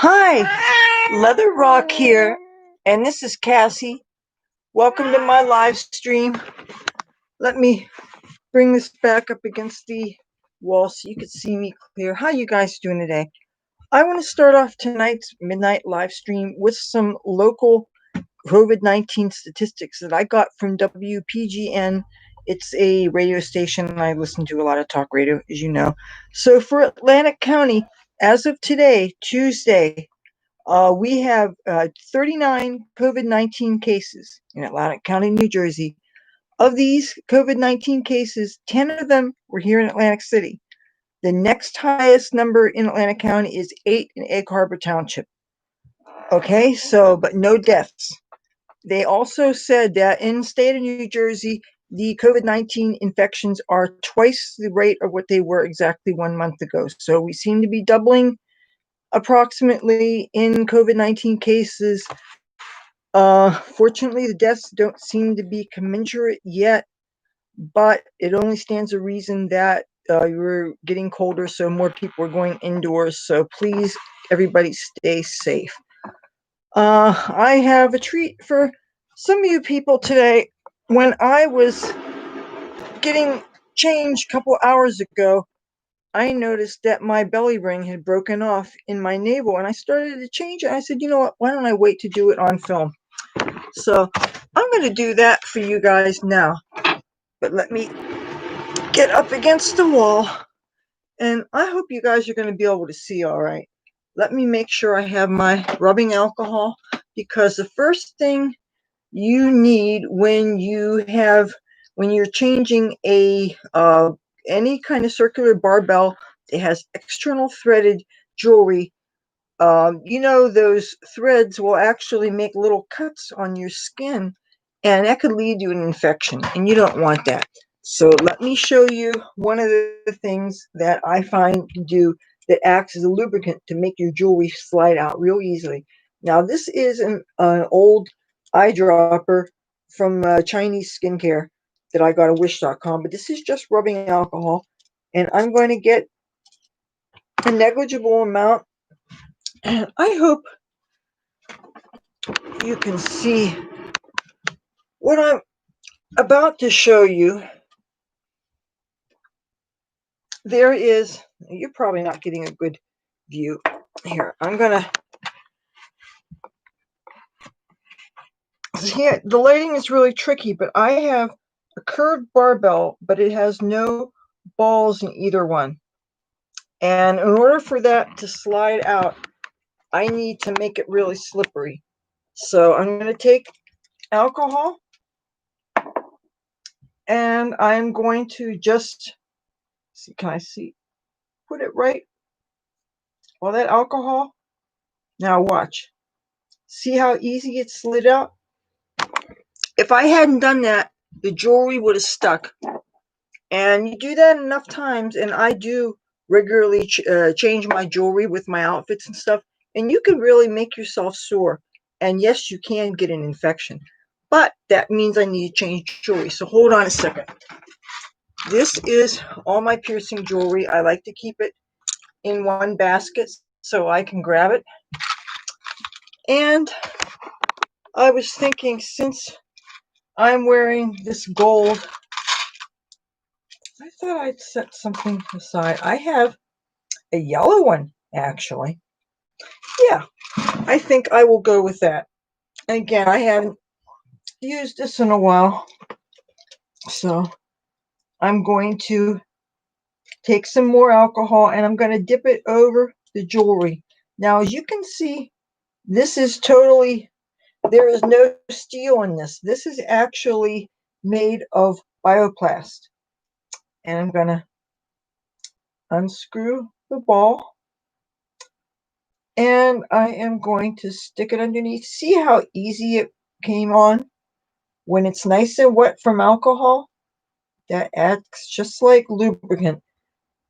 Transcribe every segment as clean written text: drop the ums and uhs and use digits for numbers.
Hi, Leather Rokk here, and this is Cassie. Welcome to my live stream. Let me bring this back up against the wall so you can see me clear. How you guys doing today? I want to start off tonight's midnight live stream with some local COVID-19 statistics that I got from WPGN. It's a radio station I listen to a lot of talk radio, as you know. So for Atlantic County, as of today, Tuesday, we have 39 COVID-19 cases in Atlantic County, New Jersey. Of these COVID-19 cases, 10 of them were here in Atlantic City. The next highest number in Atlantic County is 8 in Egg Harbor Township. Okay, but no deaths. They also said that in the state of New Jersey, the COVID-19 infections are twice the rate of what they were exactly 1 month ago. So we seem to be doubling approximately in COVID-19 cases. Fortunately, the deaths don't seem to be commensurate yet, but it only stands to reason that we're getting colder, so more people are going indoors. So please, everybody, stay safe. I have a treat for some of you people today. When I was getting changed a couple hours ago, I noticed that my belly ring had broken off in my navel, and I started to change it. I said, you know what, why don't I wait to do it on film? So I'm going to do that for you guys now. But let me get up against the wall, and I hope you guys are going to be able to see all right. Let me make sure I have my rubbing alcohol, because the first thing you need when you're changing a any kind of circular barbell that has external threaded jewelry, those threads will actually make little cuts on your skin, and that could lead to an infection, and you don't want that. So let me show you one of the things that I find to do that acts as a lubricant to make your jewelry slide out real easily. Now, this is an old eyedropper from Chinese skincare that I got at wish.com, but this is just rubbing alcohol, and I'm going to get a negligible amount. And I hope you can see what I'm about to show you. There is, you're probably not getting a good view here. Here, the lighting is really tricky, but I have a curved barbell, but it has no balls in either one. And in order for that to slide out, I need to make it really slippery. So I'm going to take alcohol, and I'm going to just see, can I see? Put it right. All that alcohol. Now watch. See how easy it slid out? If I hadn't done that, the jewelry would have stuck. And you do that enough times, and I do regularly change my jewelry with my outfits and stuff, and you can really make yourself sore. And yes, you can get an infection, but that means I need to change jewelry. So hold on a second. This is all my piercing jewelry. I like to keep it in one basket so I can grab it. And I was thinking, since I'm wearing this gold, I thought I'd set something aside. I have a yellow one, actually. Yeah, I think I will go with that. Again, I haven't used this in a while, so I'm going to take some more alcohol, and I'm going to dip it over the jewelry. Now, as you can see, this is totally, there is no steel in this. This is actually made of bioplast. And I'm going to unscrew the ball, and I am going to stick it underneath. See how easy it came on? When it's nice and wet from alcohol, that acts just like lubricant.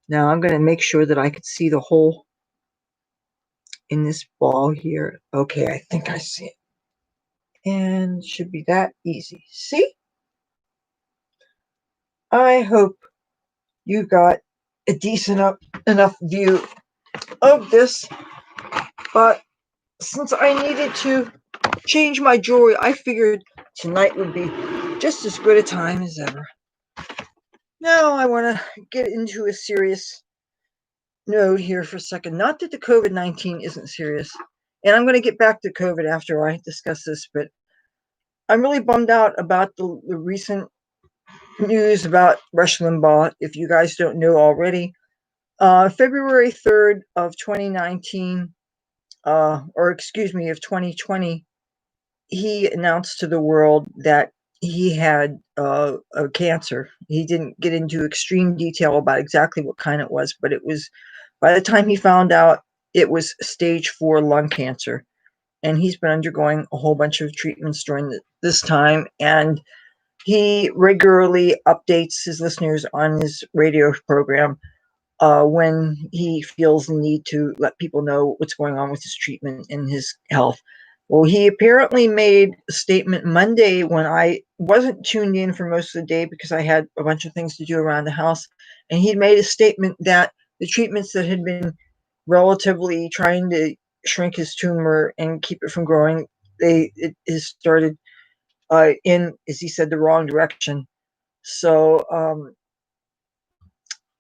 Now I'm going to make sure that I can see the hole in this ball here. Okay, I think I see it. And it should be that easy. See? I hope you got a decent enough view of this, but since I needed to change my jewelry, I figured tonight would be just as good a time as ever. Now I want to get into a serious note here for a second. Not that the COVID-19 isn't serious, and I'm going to get back to COVID after I discuss this, but I'm really bummed out about the recent news about Rush Limbaugh. If you guys don't know already, February 3rd of 2019, or excuse me, of 2020, he announced to the world that he had a cancer. He didn't get into extreme detail about exactly what kind it was, but it was, by the time he found out, it was stage 4 lung cancer. And he's been undergoing a whole bunch of treatments during this time. And he regularly updates his listeners on his radio program when he feels the need to let people know what's going on with his treatment and his health. Well, he apparently made a statement Monday when I wasn't tuned in for most of the day because I had a bunch of things to do around the house. And he made a statement that the treatments that had been relatively trying to shrink his tumor and keep it from growing, it has started in, as he said, the wrong direction. So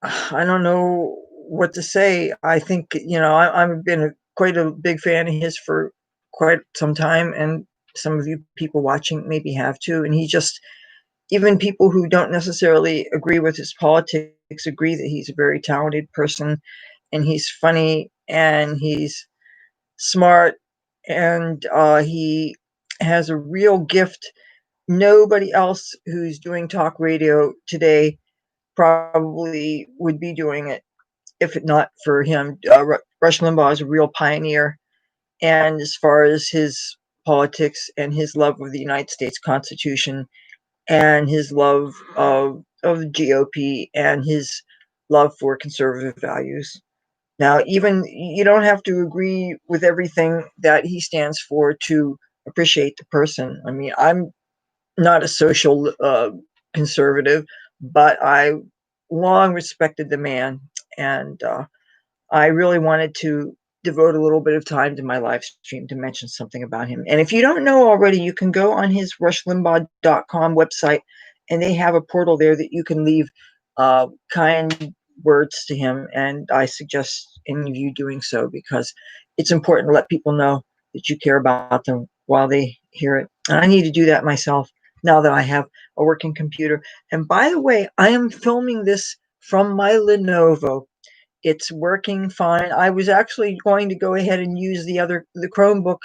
I don't know what to say. I think, I've been quite a big fan of his for quite some time, and some of you people watching maybe have too. And he just, even people who don't necessarily agree with his politics agree that he's a very talented person, and he's funny, and he's smart, and he has a real gift. Nobody else who's doing talk radio today probably would be doing it if it not for him. Rush Limbaugh is a real pioneer, and as far as his politics and his love of the United States Constitution and his love of the GOP and his love for conservative values. Now, even you don't have to agree with everything that he stands for to appreciate the person. I mean, I'm not a social conservative, but I long respected the man, and I really wanted to devote a little bit of time to my live stream to mention something about him. And if you don't know already, you can go on his rushlimbaugh.com website, and they have a portal there that you can leave kind words to him. And I suggest any of you doing so, because it's important to let people know that you care about them while they hear it. And I need to do that myself now that I have a working computer. And by the way, I am filming this from my Lenovo. It's working fine. I was actually going to go ahead and use the Chromebook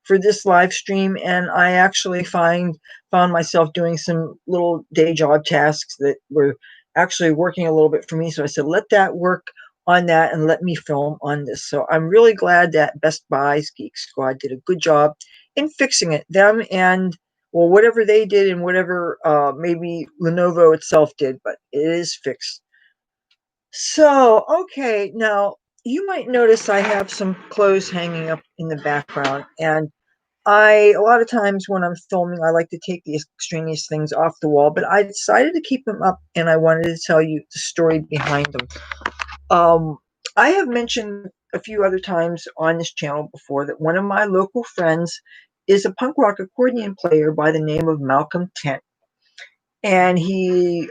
for this live stream, and I actually found myself doing some little day job tasks that were actually working a little bit for me. So I said, let that work on that and let me film on this. So I'm really glad that Best Buy's Geek Squad did a good job in fixing it. Them and, well, whatever they did and whatever maybe Lenovo itself did, but it is fixed. So, okay, now you might notice I have some clothes hanging up in the background, and a lot of times when I'm filming, I like to take the extraneous things off the wall, but I decided to keep them up, and I wanted to tell you the story behind them. Um, I have mentioned a few other times on this channel before that one of my local friends is a punk rock accordion player by the name of Malcolm Tent, and he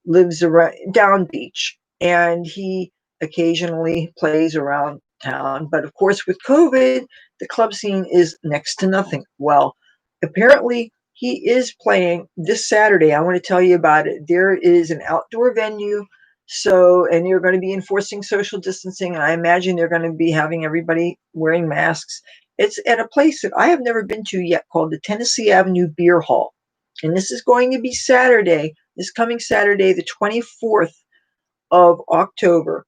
lives around Down Beach, and he occasionally plays around town. But of course, with COVID, the club scene is next to nothing. Well, apparently, he is playing this Saturday. I want to tell you about it. There is an outdoor venue. So, and you're going to be enforcing social distancing. And I imagine they're going to be having everybody wearing masks. It's at a place that I have never been to yet called the Tennessee Avenue Beer Hall. And this is going to be Saturday, this coming Saturday, the 24th of October.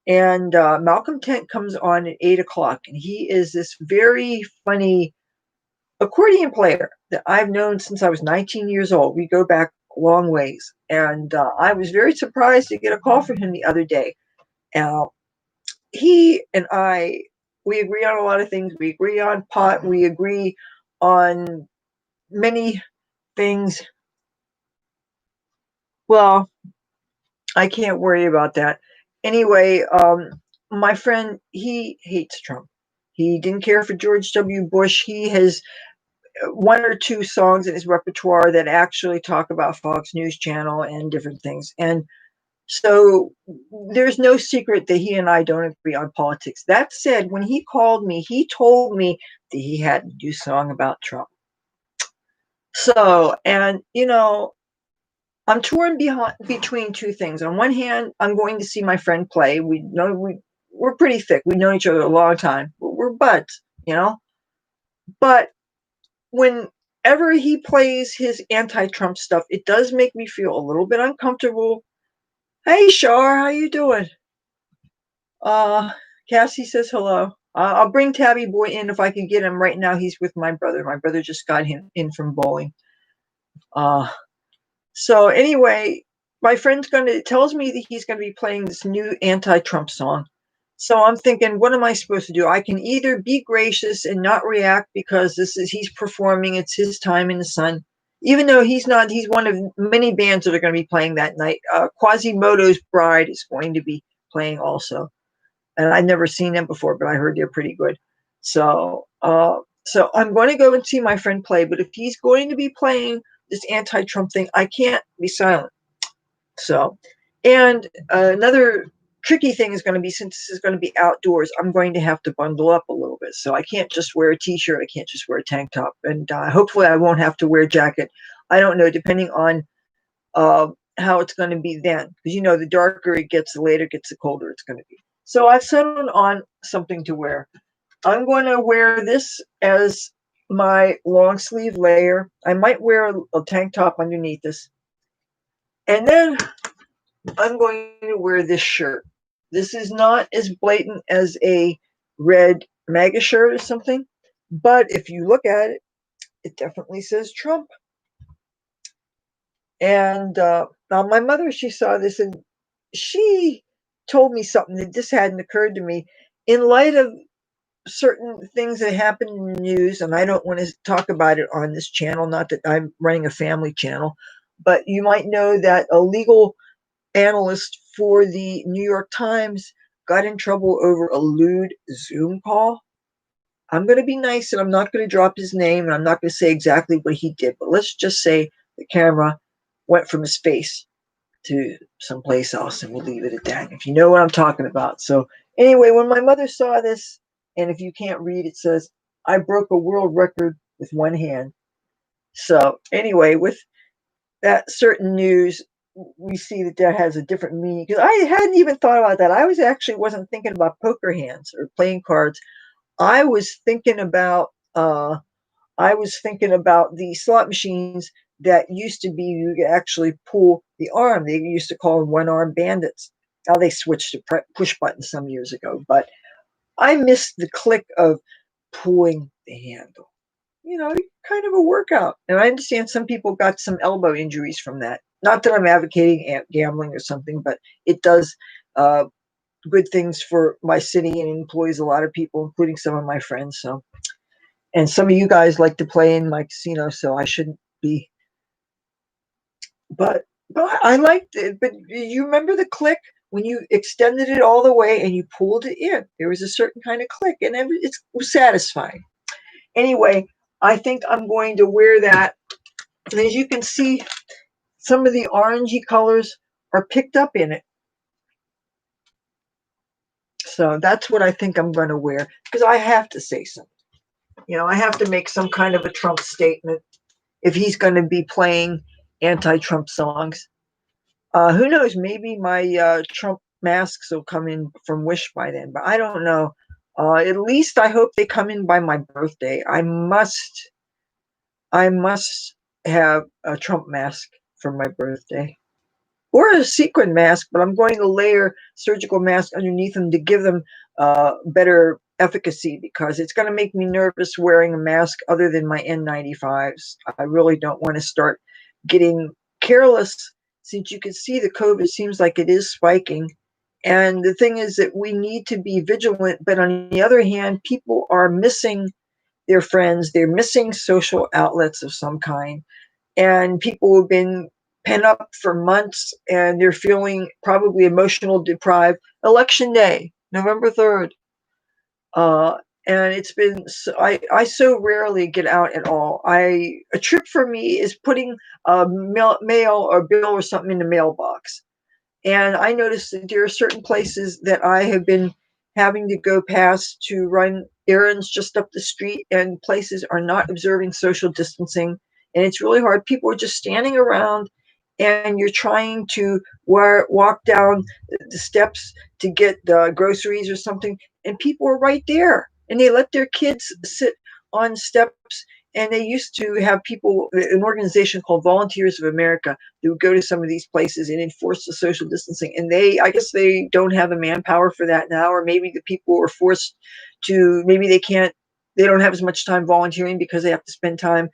And Malcolm Tent comes on at 8 o'clock. And he is this very funny accordion player that I've known since I was 19 years old. We go back a long ways. And I was very surprised to get a call from him the other day. He and I, we agree on a lot of things. We agree on pot. We agree on many things. Well, I can't worry about that. Anyway, my friend, he hates Trump. He didn't care for George W. Bush. He has one or two songs in his repertoire that actually talk about Fox News Channel and different things. And so there's no secret that he and I don't agree on politics. That said, when he called me, he told me that he had to do a song about Trump. So, and I'm torn between two things. On one hand, I'm going to see my friend play. We're pretty thick. We've known each other a long time. We're buds, But whenever he plays his anti-Trump stuff, it does make me feel a little bit uncomfortable. Hey, Shar, how you doing? Cassie says hello. I'll bring Tabby Boy in if I can get him right now. He's with my brother. My brother just got him in from bowling. So anyway, my friend's tells me that he's gonna be playing this new anti-Trump song. So I'm thinking, what am I supposed to do? I can either be gracious and not react because he's performing, it's his time in the sun. Even though he's not, he's one of many bands that are going to be playing that night. Quasimodo's Bride is going to be playing also. And I've never seen them before, but I heard they're pretty good. So I'm going to go and see my friend play. But if he's going to be playing this anti-Trump thing, I can't be silent. So, and another tricky thing is going to be, since this is going to be outdoors, I'm going to have to bundle up a little bit. So I can't just wear a t-shirt. I can't just wear a tank top. And hopefully I won't have to wear a jacket. I don't know, depending on how it's going to be then. Because, the darker it gets, the later it gets, the colder it's going to be. So I've settled on something to wear. I'm going to wear this as my long sleeve layer. I might wear a tank top underneath this. And then I'm going to wear this shirt. This is not as blatant as a red MAGA shirt or something, but if you look at it, it definitely says Trump. And now my mother, she saw this and she told me something that just hadn't occurred to me. In light of certain things that happen in the news, and I don't want to talk about it on this channel, not that I'm running a family channel, but you might know that a legal analyst for the New York Times got in trouble over a lewd Zoom call. I'm going to be nice and I'm not going to drop his name and I'm not going to say exactly what he did, but let's just say the camera went from his face to someplace else and we'll leave it at that, if you know what I'm talking about. So anyway, when my mother saw this, and if you can't read, it says, I broke a world record with one hand. So anyway, with that certain news, we see that has a different meaning, because I hadn't even thought about that. I wasn't thinking about poker hands or playing cards. I was thinking about the slot machines that used to be, you could actually pull the arm. They used to call them one-arm bandits. Now they switched to push buttons some years ago, but I missed the click of pulling the handle. Kind of a workout. And I understand some people got some elbow injuries from that. Not that I'm advocating gambling or something, but it does good things for my city and employs a lot of people, including some of my friends. So, and some of you guys like to play in my casino, so I shouldn't be. But I liked it. But you remember the click when you extended it all the way and you pulled it in? There was a certain kind of click, and it was satisfying. Anyway, I think I'm going to wear that. And as you can see, some of the orangey colors are picked up in it. So that's what I think I'm going to wear, because I have to say something. I have to make some kind of a Trump statement if he's going to be playing anti-Trump songs. Who knows? Maybe my Trump masks will come in from Wish by then, but I don't know. At least I hope they come in by my birthday. I must have a Trump mask for my birthday, or a sequin mask, but I'm going to layer surgical masks underneath them to give them better efficacy, because it's going to make me nervous wearing a mask other than my N95s. I really don't want to start getting careless, since you can see the COVID seems like it is spiking. And the thing is that we need to be vigilant, but on the other hand, people are missing their friends. They're missing social outlets of some kind. And people have been pent up for months and they're feeling probably emotional deprived. Election day, November 3rd. Uh, and it's been, I so rarely get out at all. A trip for me is putting a mail or bill or something in the mailbox. And I noticed that there are certain places that I have been having to go past to run errands just up the street, and places are not observing social distancing. And it's really hard. People are just standing around, and you're trying to walk down the steps to get groceries or something, and people are right there. And they let their kids sit on steps. And they used to have people, an organization called Volunteers of America, who would go to some of these places and enforce the social distancing. And I guess they don't have the manpower for that now, or maybe the people are forced to, maybe they don't have as much time volunteering because they have to spend time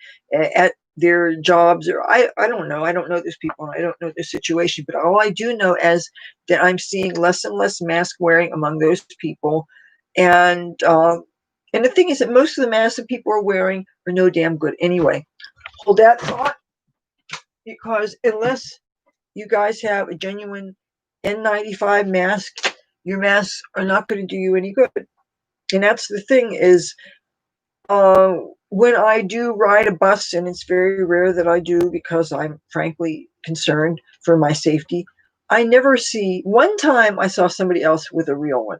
at their jobs, or I don't know. I don't know those people. And I don't know their situation, but all I do know is that I'm seeing less and less mask wearing among those people. And the thing is that most of the masks that people are wearing are no damn good anyway. Hold that thought, because unless you guys have a genuine N95 mask, your masks are not going to do you any good. And that's the thing is, uh, when I do ride a bus, and it's very rare that I do because I'm frankly concerned for my safety, I never see, one time I saw somebody else with a real one.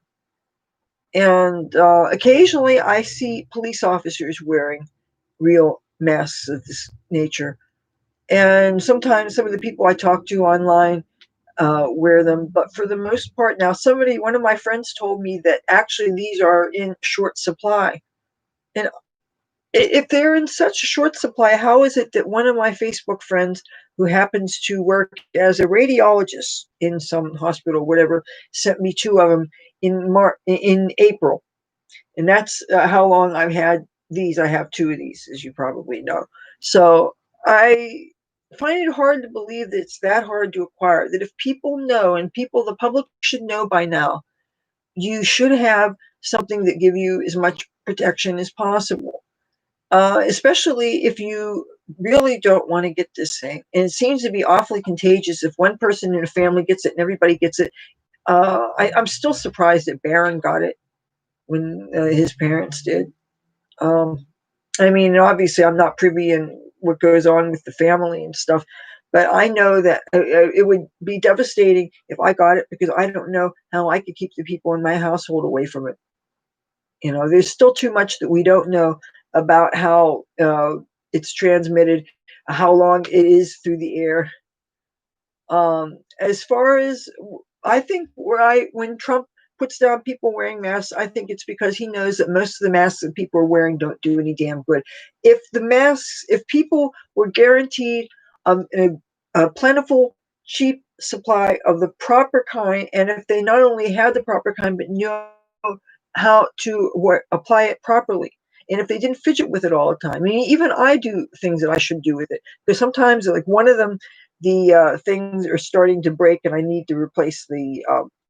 And occasionally I see police officers wearing real masks of this nature. And sometimes some of the people I talk to online wear them. But for the most part, now one of my friends told me that actually these are in short supply. And if they're in such a short supply, how is it that one of my Facebook friends, who happens to work as a radiologist in some hospital, whatever, sent me two of them in April? And that's how long I've had these. I have two of these, as you probably know. So I find it hard to believe that it's that hard to acquire. That if people know, and the public should know by now, you should have something that give you as much protection as possible. Especially if you really don't want to get this thing. And it seems to be awfully contagious. If one person in a family gets it and everybody gets it, I'm still surprised that Barron got it when his parents did. Um, I mean, obviously, I'm not privy in what goes on with the family and stuff, but I know that it would be devastating if I got it, because I don't know how I could keep the people in my household away from it. There's still too much that we don't know about how it's transmitted, how long it is through the air. As far as, I think, when Trump puts down people wearing masks, I think it's because he knows that most of the masks that people are wearing don't do any damn good. If people were guaranteed a plentiful, cheap supply of the proper kind, and if they not only had the proper kind but knew how to apply it properly, and if they didn't fidget with it all the time. I mean, even I do things that I should do with it, because sometimes, like one of them, the things are starting to break and I need to replace the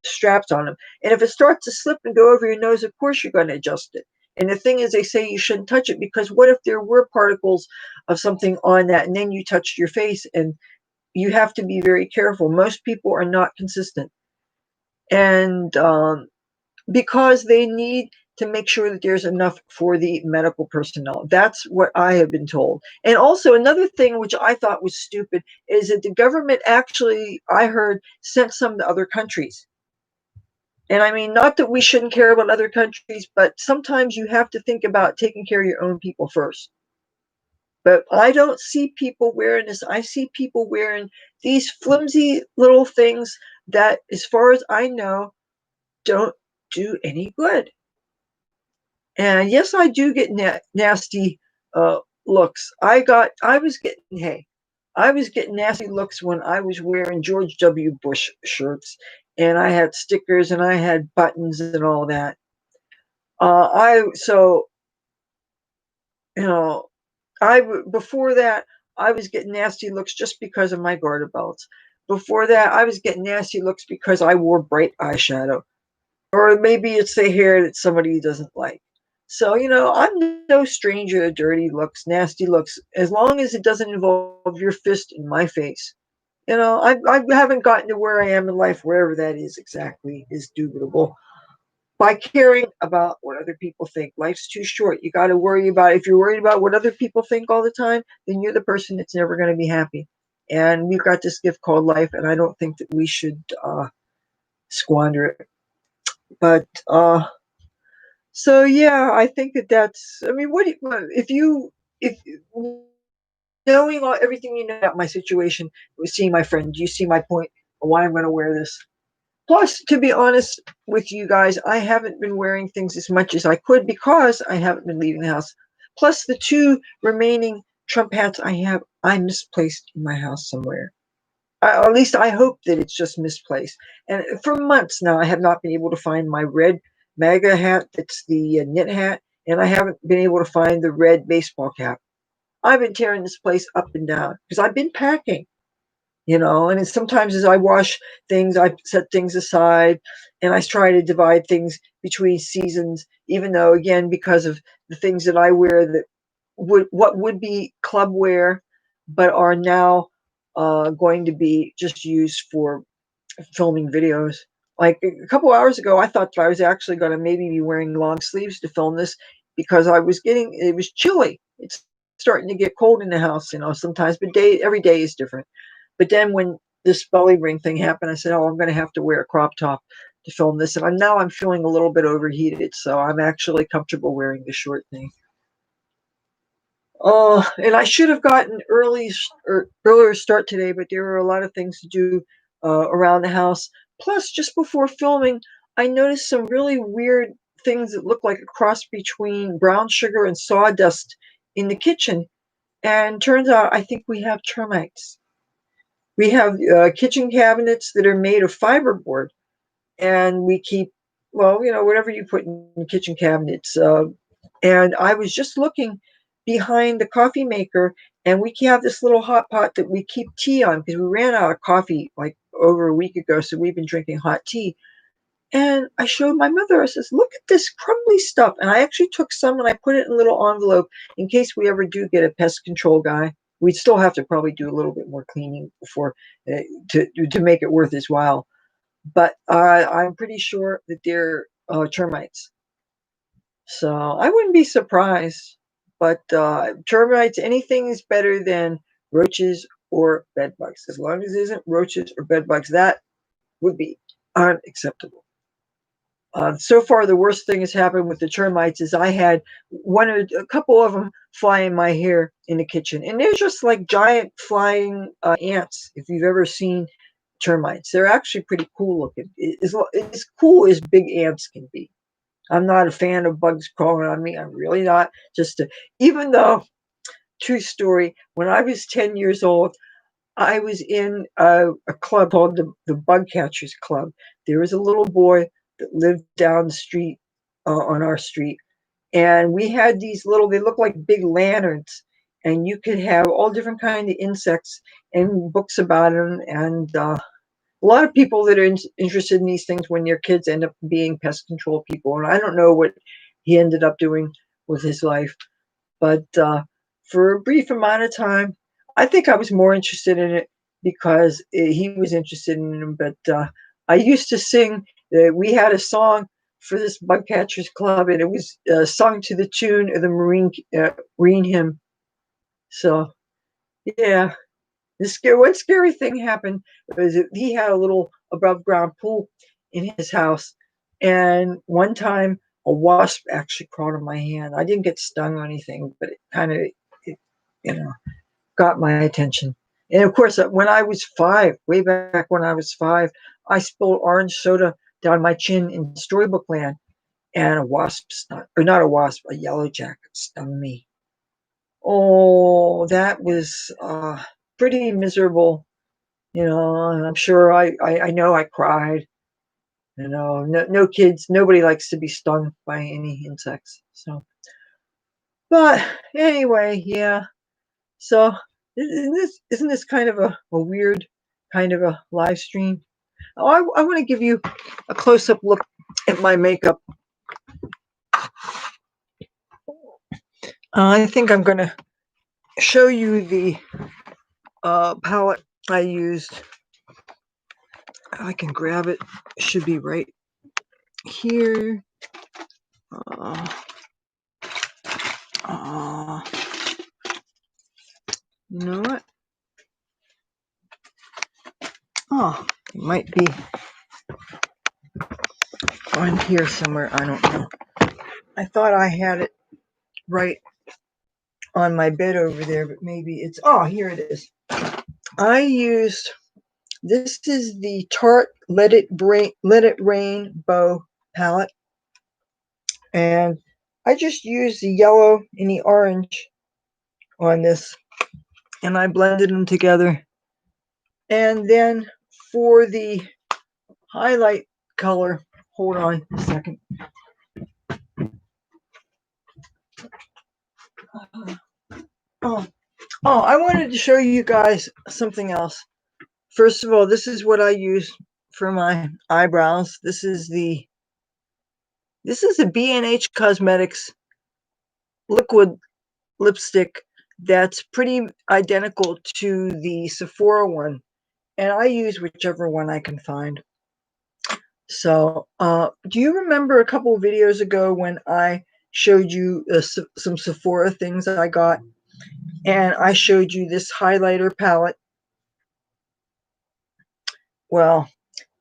straps on them. And if it starts to slip and go over your nose, of course you're going to adjust it. And the thing is, they say you shouldn't touch it, because what if there were particles of something on that and then you touched your face? And you have to be very careful. Most people are not consistent. And because they need to make sure that there's enough for the medical personnel. That's what I have been told. And also, another thing which I thought was stupid is that the government actually, I heard, sent some to other countries. And I mean, not that we shouldn't care about other countries, but sometimes you have to think about taking care of your own people first. But I don't see people wearing this. I see people wearing these flimsy little things that, as far as I know, don't do any good. And yes, I do get nasty looks. I was getting nasty looks when I was wearing George W. Bush shirts, and I had stickers and I had buttons and all that. I so you know before that, I was getting nasty looks just because of my garter belts. Before that, I was getting nasty looks because I wore bright eyeshadow, or maybe it's the hair that somebody doesn't like. So, I'm no stranger to dirty looks, nasty looks, as long as it doesn't involve your fist in my face. I haven't gotten to where I am in life, wherever that is exactly, is dubitable. By caring about what other people think. Life's too short. You got to worry about, if you're worried about what other people think all the time, then you're the person that's never going to be happy. And we've got this gift called life, and I don't think that we should squander it. But so yeah, I think that that's. I mean, what do if knowing everything you know about my situation, seeing my friend, do you see my point of why I'm going to wear this? Plus, to be honest with you guys, I haven't been wearing things as much as I could because I haven't been leaving the house. Plus, the two remaining Trump hats I have, I misplaced in my house somewhere. At least I hope that it's just misplaced. And for months now, I have not been able to find my red MAGA hat that's the knit hat, and I haven't been able to find the red baseball cap. I've been tearing this place up and down because I've been packing. And sometimes as I wash things, I set things aside and I try to divide things between seasons, even though, again, because of the things that I wear that would be club wear, but are now going to be just used for filming videos. Like a couple hours ago, I thought that I was actually going to maybe be wearing long sleeves to film this because it was chilly. It's starting to get cold in the house, sometimes, but every day is different. But then when this belly ring thing happened, I said, "Oh, I'm going to have to wear a crop top to film this." And I'm feeling a little bit overheated, so I'm actually comfortable wearing the short thing. And I should have gotten earlier start today, but there were a lot of things to do around the house. Plus, just before filming, I noticed some really weird things that look like a cross between brown sugar and sawdust in the kitchen. And turns out I think we have termites. We have kitchen cabinets that are made of fiberboard, and we keep, well, whatever you put in the kitchen cabinets. And I was just looking behind the coffee maker, and we have this little hot pot that we keep tea on because we ran out of coffee like over a week ago, so we've been drinking hot tea. And I showed my mother, I says, "Look at this crumbly stuff." And I actually took some and I put it in a little envelope in case we ever do get a pest control guy. We'd still have to probably do a little bit more cleaning before to make it worth his while. But I'm pretty sure that they're termites. So I wouldn't be surprised. But termites, anything is better than roaches or bed bugs. As long as it isn't roaches or bed bugs, that would be unacceptable. So far, the worst thing has happened with the termites is I had a couple of them fly in my hair in the kitchen, and they're just like giant flying ants. If you've ever seen termites, they're actually pretty cool looking. As cool as big ants can be. I'm not a fan of bugs crawling on me. I'm really not. Even though, true story, when I was 10 years old, I was in a club called the Bug Catchers Club. There was a little boy that lived down the street on our street, and we had these they look like big lanterns, and you could have all different kind of insects and books about them. And a lot of people that are interested in these things when they're kids end up being pest control people. And I don't know what he ended up doing with his life, but for a brief amount of time, I think I was more interested in it because he was interested in it. But I used to sing. We had a song for this Bug Catchers Club, and it was sung to the tune of the Marine hymn. So yeah, one scary thing happened was that he had a little above ground pool in his house, and one time a wasp actually crawled on my hand. I didn't get stung or anything, but it kind of, you know, got my attention. And of course, when I was 5, way back when I was 5, I spilled orange soda down my chin in Storybook Land, and a wasp stung, or not a wasp, a yellow jacket stung me. Oh, that was pretty miserable. And I'm sure I know I cried. No kids, nobody likes to be stung by any insects. So, but anyway, yeah. So, isn't this kind of a weird kind of a live stream? Oh, I want to give you a close up look at my makeup. I think I'm going to show you the palette I used. I can grab it. It should be right here. You know what? Oh, it might be on here somewhere. I don't know. I thought I had it right on my bed over there, but maybe it's, oh, here it is. I used, this is the Tarte Let It Rain Bow palette. And I just used the yellow and the orange on this, and I blended them together. And then for the highlight color, hold on a second. Oh, I wanted to show you guys something else. First of all, this is what I use for my eyebrows. This is the B&H Cosmetics liquid lipstick that's pretty identical to the Sephora one, and I use whichever one I can find. So, do you remember a couple of videos ago when I showed you some Sephora things that I got, and I showed you this highlighter palette? Well,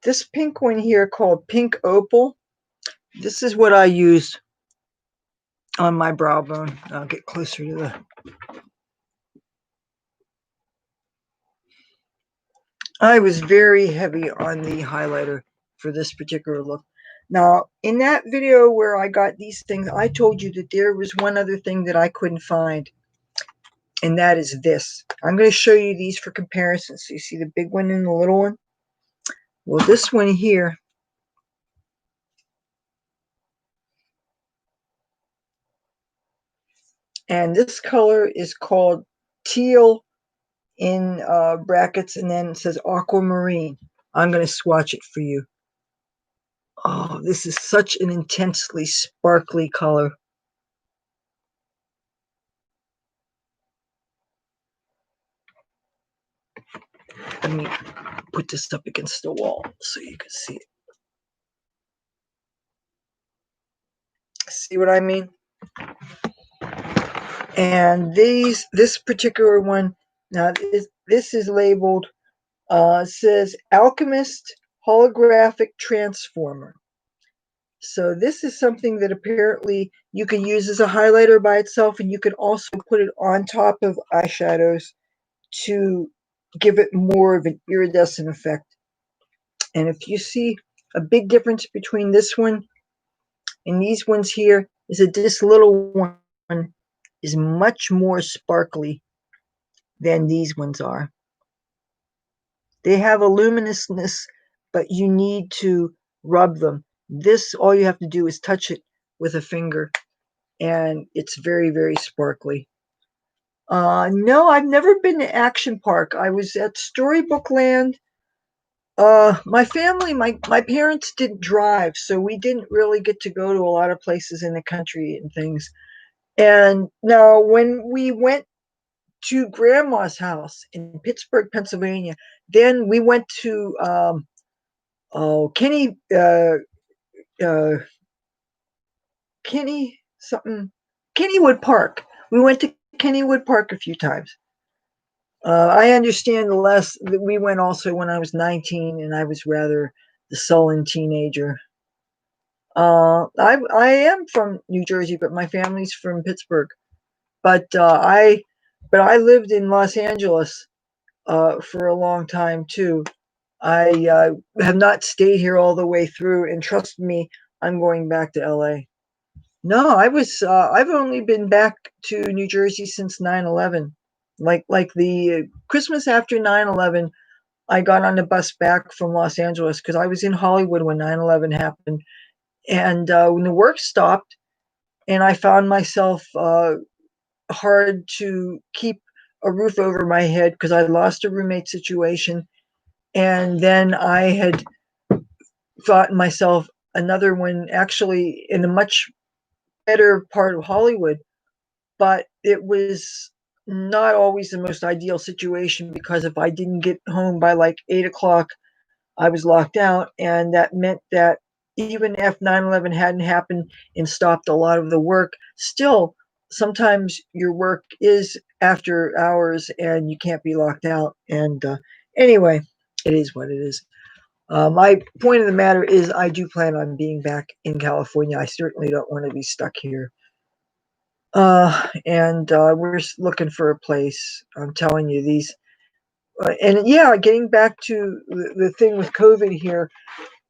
this pink one here called Pink Opal, this is what I used on my brow bone. I'll get closer to the... I was very heavy on the highlighter for this particular look. Now, in that video where I got these things, I told you that there was one other thing that I couldn't find, and that is this. I'm going to show you these for comparison. So you see the big one and the little one? Well, this one here, and this color is called teal in brackets, and then it says aquamarine. I'm going to swatch it for you. Oh, this is such an intensely sparkly color. Let me put this up against the wall so you can see it. See what I mean? And this particular one, now this is labeled, it says Alchemist Holographic Transformer. So this is something that apparently you can use as a highlighter by itself, and you can also put it on top of eyeshadows to give it more of an iridescent effect. And if you see a big difference between this one and these ones here, is that this little one is much more sparkly than these ones are. They have a luminousness, but you need to rub them. This, all you have to do is touch it with a finger, and it's very, very sparkly. No, I've never been to Action Park. I was at Storybook Land. My family, my parents didn't drive, so we didn't really get to go to a lot of places in the country and things. And now when we went to Grandma's house in Pittsburgh, Pennsylvania, then we went to Kennywood Park. We went to Kennywood Park a few times. I understand the less that we went also when I was 19, and I was rather the sullen teenager. I am from New Jersey, but my family's from Pittsburgh. But I lived in Los Angeles for a long time too. I have not stayed here all the way through, and trust me, I'm going back to LA. No, I've only been back to New Jersey since 9/11. Like the Christmas after 9/11, I got on the bus back from Los Angeles because I was in Hollywood when 9/11 happened. And when the work stopped, and I found myself hard to keep a roof over my head because I lost a roommate situation, and then I had thought myself another one actually in a much better part of Hollywood. but it was not always the most ideal situation because if I didn't get home by like 8 o'clock, I was locked out, and that meant that even if 9/11 hadn't happened and stopped a lot of the work, still sometimes your work is after hours and you can't be locked out. And anyway, it is what it is. My point of the matter is, I do plan on being back in California. I certainly don't want to be stuck here. And we're looking for a place. I'm telling you, these. And yeah, getting back to the thing with COVID here,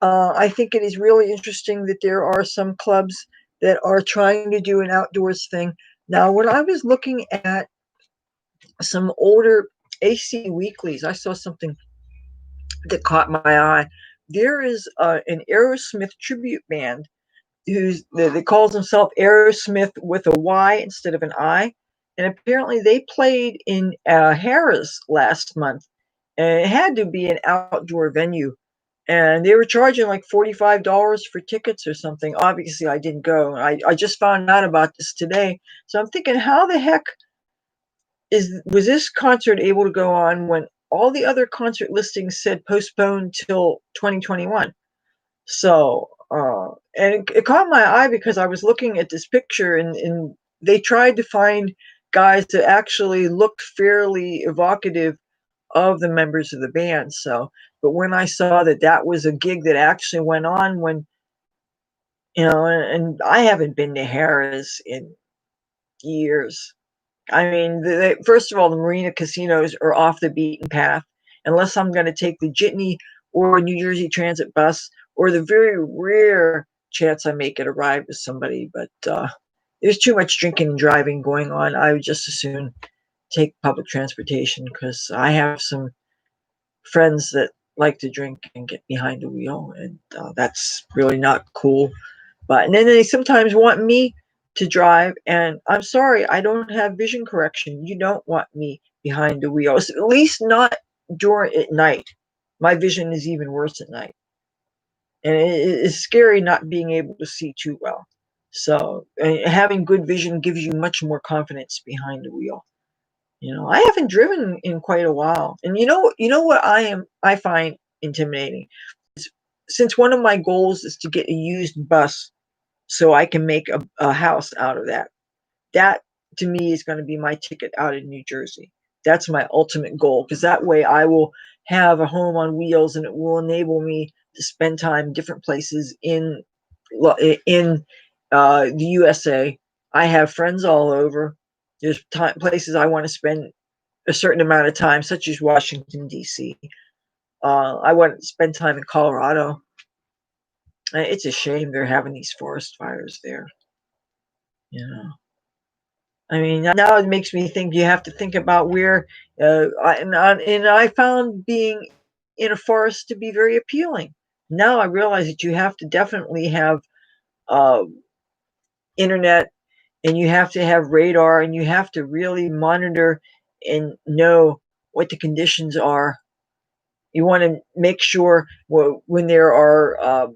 I think it is really interesting that there are some clubs that are trying to do an outdoors thing. Now, when I was looking at some older AC weeklies, I saw something that caught my eye. There is an Aerosmith tribute band that calls himself Aerosmith with a Y instead of an I, and apparently they played in Harris last month, and it had to be an outdoor venue, and they were charging like $45 for tickets or something. Obviously, I didn't go. I just found out about this today, so I'm thinking, how the heck was this concert able to go on when all the other concert listings said postponed till 2021? So, and it caught my eye because I was looking at this picture, and they tried to find guys that actually looked fairly evocative of the members of the band. So, but when I saw that that was a gig that actually went on, when and I haven't been to Harrah's in years. I mean, first of all, the marina casinos are off the beaten path, unless I'm going to take the Jitney or New Jersey Transit bus, or the very rare chance I make it a ride with somebody. But there's too much drinking and driving going on. I would just as soon take public transportation, because I have some friends that like to drink and get behind the wheel, and that's really not cool. But and then they sometimes want me to drive, and I'm sorry, I don't have vision correction. You don't want me behind the wheel, at least not during at night. My vision is even worse at night, and it's scary not being able to see too well. So having good vision gives you much more confidence behind the wheel. I haven't driven in quite a while, and what I find intimidating is, since one of my goals is to get a used bus so I can make a house out of that. That to me is going to be my ticket out of New Jersey. That's my ultimate goal, because that way I will have a home on wheels, and it will enable me to spend time in different places in the USA. I have friends all over. There's places I want to spend a certain amount of time, such as Washington D.C. I want to spend time in Colorado. It's a shame they're having these forest fires there. You know. I mean, now it makes me think you have to think about where, and I found being in a forest to be very appealing. Now I realize that you have to definitely have uh, internet, and you have to have radar, and you have to really monitor and know what the conditions are. You want to make sure, when there are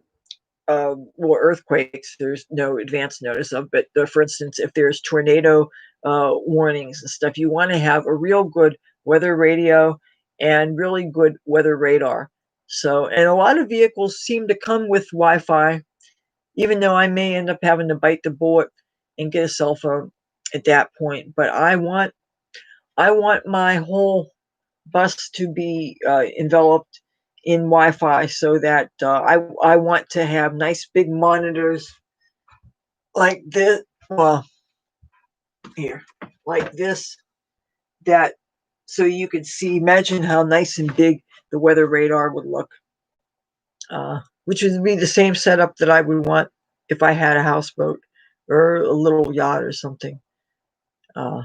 well, earthquakes, there's no advance notice of, but for instance, if there's tornado warnings and stuff, you want to have a real good weather radio and really good weather radar. So, and a lot of vehicles seem to come with Wi-Fi, even though I may end up having to bite the bullet and get a cell phone at that point. But I want my whole bus to be enveloped in Wi-Fi, so that I want to have nice big monitors like this. Well, here, like this, that so you could see. Imagine how nice and big the weather radar would look, which would be the same setup that I would want if I had a houseboat or a little yacht or something. Uh,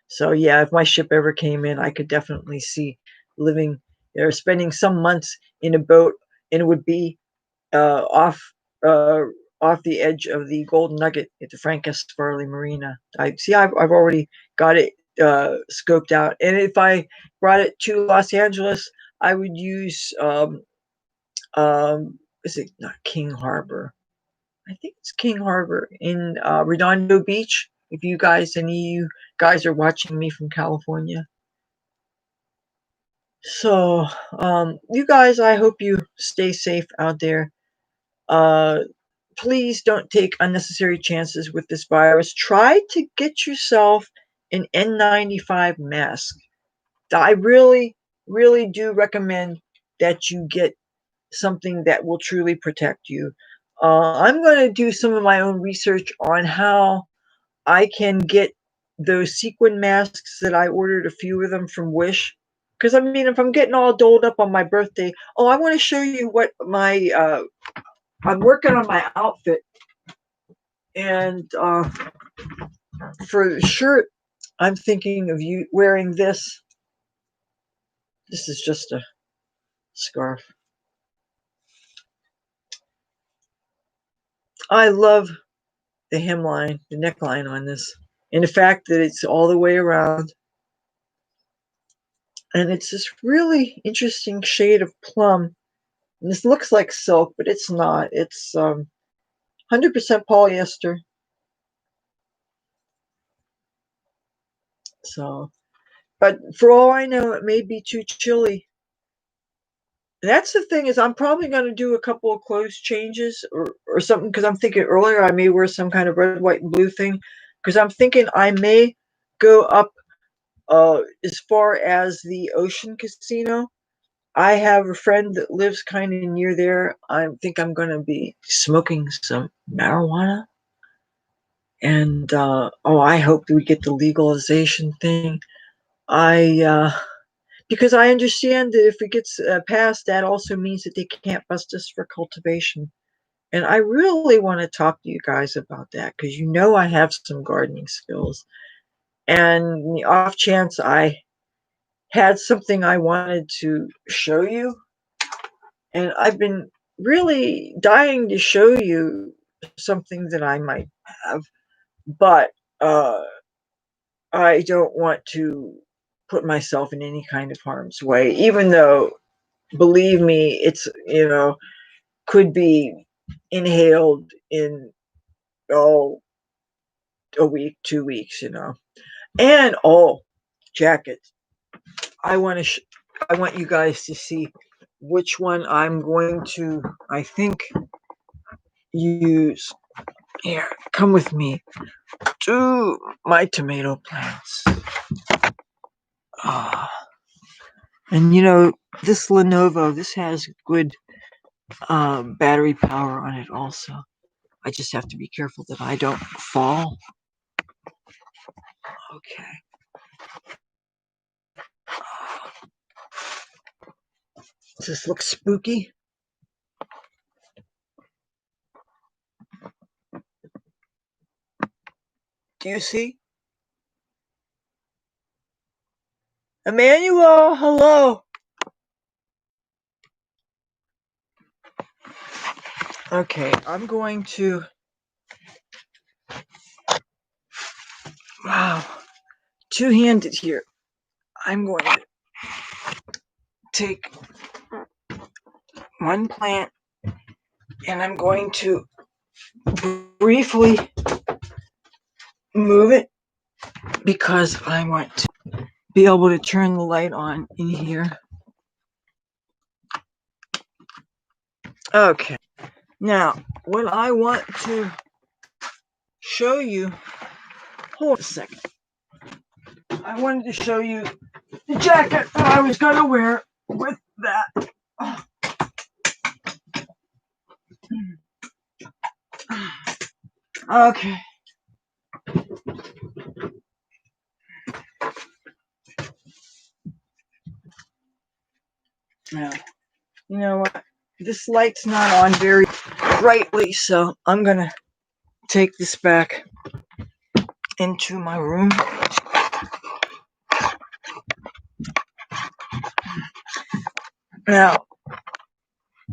so yeah, if my ship ever came in, I could definitely see living there, spending some months in a boat, and it would be uh, off uh, off the edge of the Golden Nugget at the Frank S. Farley Marina. I see. I've already got it scoped out, and if I brought it to Los Angeles, I would use is it not King Harbor? I think it's King Harbor in Redondo Beach. if you guys, any of you guys are watching me from California. So, you guys, I hope you stay safe out there. Please don't take unnecessary chances with this virus. Try to get yourself an N95 mask. I really, really do recommend that you get something that will truly protect you. I'm going to do some of my own research on how I can get those sequin masks that I ordered a few of them from Wish. Because, I mean, if I'm getting all doled up on my birthday, I want to show you what I'm working on my outfit. And for the shirt, I'm thinking of you wearing this. This is just a scarf. I love the hemline, the neckline on this, and the fact that it's all the way around. And it's this really interesting shade of plum. And this looks like silk, but it's not. It's 100% polyester. So, but for all I know, it may be too chilly. That's the thing, is I'm probably going to do a couple of clothes changes or something, because I'm thinking earlier I may wear some kind of red, white, and blue thing, because I'm thinking I may go up as far as the Ocean Casino. I have a friend that lives kind of near there. I think I'm going to be smoking some marijuana. And I hope we get the legalization thing. Because I understand that if it gets passed, that also means that they can't bust us for cultivation. And I really want to talk to you guys about that, because I have some gardening skills. And the off chance I had something I wanted to show you, and I've been really dying to show you something that I might have, but I don't want to put myself in any kind of harm's way, even though, believe me, it's, could be inhaled in, a week, 2 weeks, And, jackets. I want you guys to see which one I'm going to, I think, use. Here, come with me to my tomato plants. And this Lenovo, this has good battery power on it also. I just have to be careful that I don't fall. Okay. Does this look spooky? Do you see? Emmanuel, hello. Okay, I'm going to... Wow. Two-handed here. I'm going to take one plant and I'm going to briefly move it, because I want to be able to turn the light on in here. Okay. Now, what I want to show you... Hold a second. I wanted to show you the jacket that I was going to wear with that. Okay. Now, you know what? This light's not on very brightly, so I'm going to take this back into my room. Now,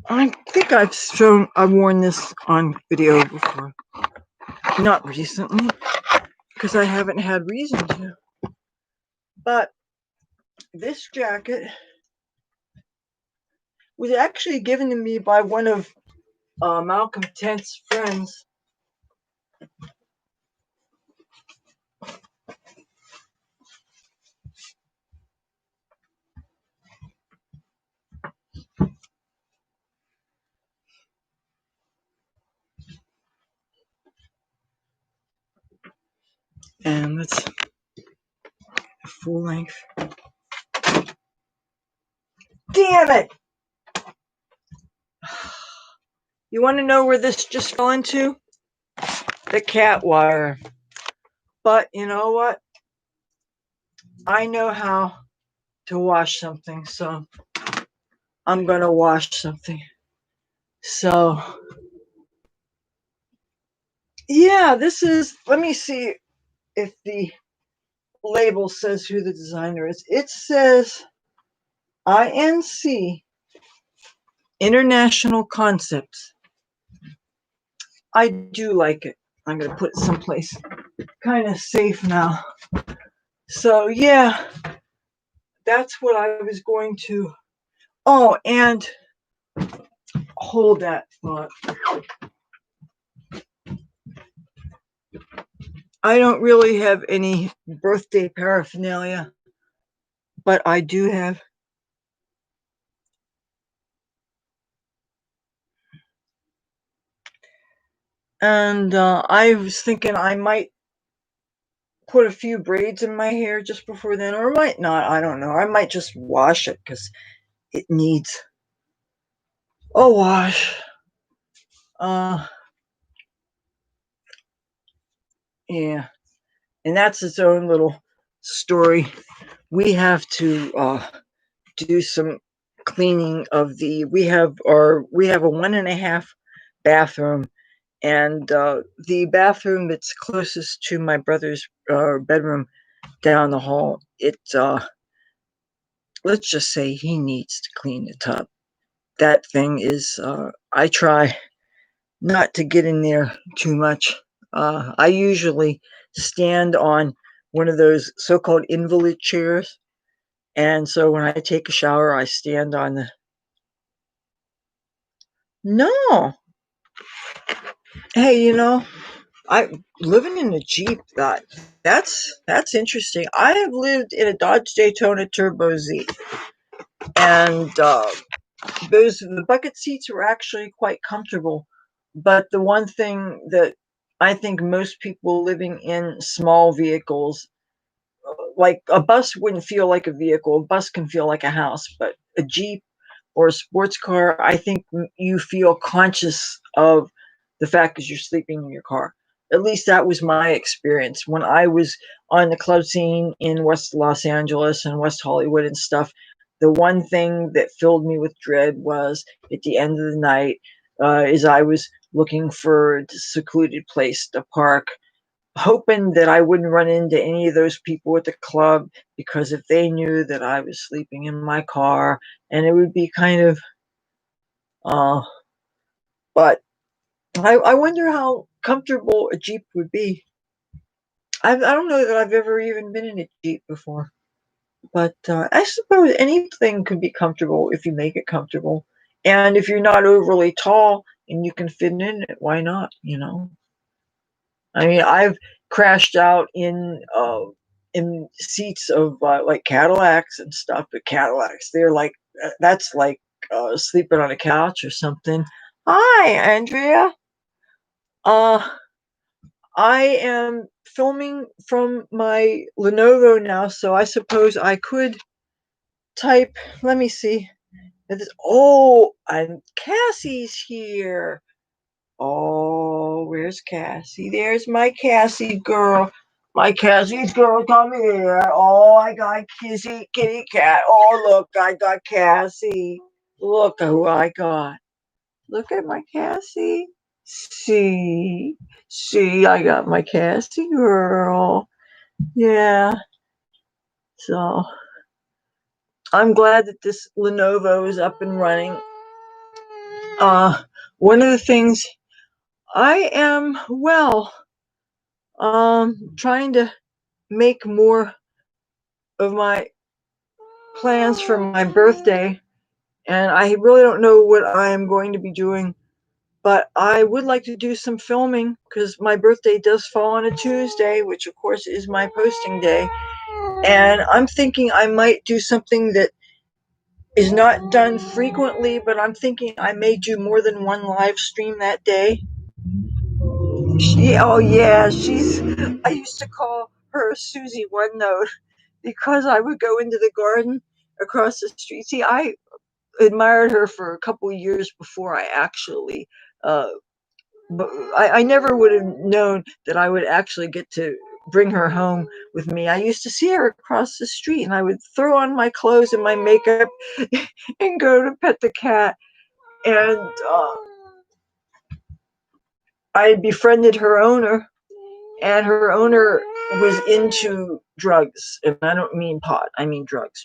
I think I've worn this on video before. Not recently, because I haven't had reason to. But this jacket was actually given to me by one of Malcolm Tent's friends. on, let's full length. Damn it! You want to know where this just fell into? The cat wire. But you know what? I know how to wash something, so I'm gonna wash something. So yeah, this is, let me see if the label says who the designer is. It says INC, International Concepts. I do like it. I'm gonna put it someplace kind of safe now. So yeah, that's what I was going to. Oh, and hold that thought. I don't really have any birthday paraphernalia, but I do have. And I was thinking I might put a few braids in my hair just before then, or might not. I don't know. I might just wash it because it needs a wash. Yeah, and that's its own little story. We have to do some cleaning of the. We have a 1.5 bathroom, and the bathroom that's closest to my brother's bedroom down the hall. Let's just say he needs to clean the tub. That thing is. I try not to get in there too much. I usually stand on one of those so-called invalid chairs, and so when I take a shower, I stand on the. No, hey, I living in a Jeep. That's interesting. I have lived in a Dodge Daytona Turbo Z, and the bucket seats were actually quite comfortable. But the one thing that I think most people living in small vehicles, like a bus wouldn't feel like a vehicle, a bus can feel like a house, but a Jeep or a sports car, I think you feel conscious of the fact that you're sleeping in your car. At least that was my experience when I was on the club scene in West Los Angeles and West Hollywood and stuff. The one thing that filled me with dread was at the end of the night, is I was looking for a secluded place to park, hoping that I wouldn't run into any of those people at the club, because if they knew that I was sleeping in my car, and it would be kind of, uh, but I wonder how comfortable a Jeep would be. I don't know that I've ever even been in a Jeep before, but I suppose anything could be comfortable if you make it comfortable. And if you're not overly tall and you can fit in it, why not? I mean, I've crashed out in seats of like Cadillacs and stuff. But Cadillacs, they're like, that's like sleeping on a couch or something. Hi, Andrea. Uh, I am filming from my Lenovo now, so I suppose I could type. Let me see. Oh, and Cassie's here. Oh, where's Cassie? There's my Cassie girl. My Cassie's girl, come here. Oh, I got kitty cat. Oh, look, I got Cassie. Look who I got. Look at my Cassie. See, I got my Cassie girl. Yeah. So I'm glad that this Lenovo is up and running. One of the things I am, well, trying to make more of my plans for my birthday, and I really don't know what I am going to be doing, but I would like to do some filming because my birthday does fall on a Tuesday, which of course is my posting day, and I'm thinking I might do something that is not done frequently, but I'm thinking I may do more than one live stream that day. Oh yeah, I used to call her Susie one note because I would go into the garden across the street. See, I admired her for a couple of years before I actually, but I never would have known that I would actually get to bring her home with me. I used to see her across the street and I would throw on my clothes and my makeup and go to pet the cat. And I had befriended her owner, and her owner was into drugs. And I don't mean pot, I mean drugs.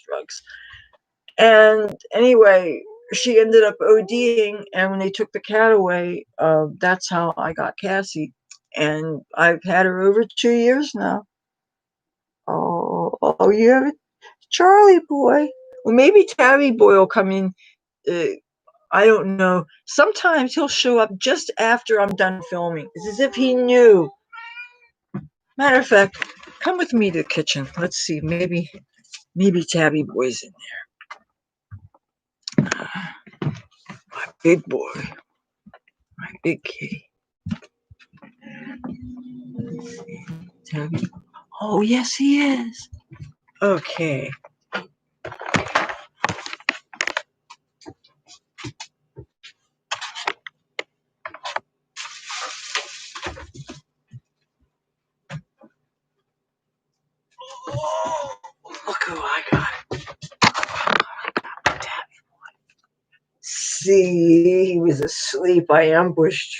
And anyway, she ended up ODing, and when they took the cat away, that's how I got Cassie. And I've had her over 2 years now. Oh, you have it, Charlie boy. Well, maybe Tabby boy will come in. I don't know. Sometimes he'll show up just after I'm done filming. It's as if he knew. Matter of fact, come with me to the kitchen. Let's see. Maybe Tabby boy's in there. My big boy. My big kitty. Let's see. Tabby. Oh, yes, he is. Okay. Oh, look who I got. See, he was asleep. I ambushed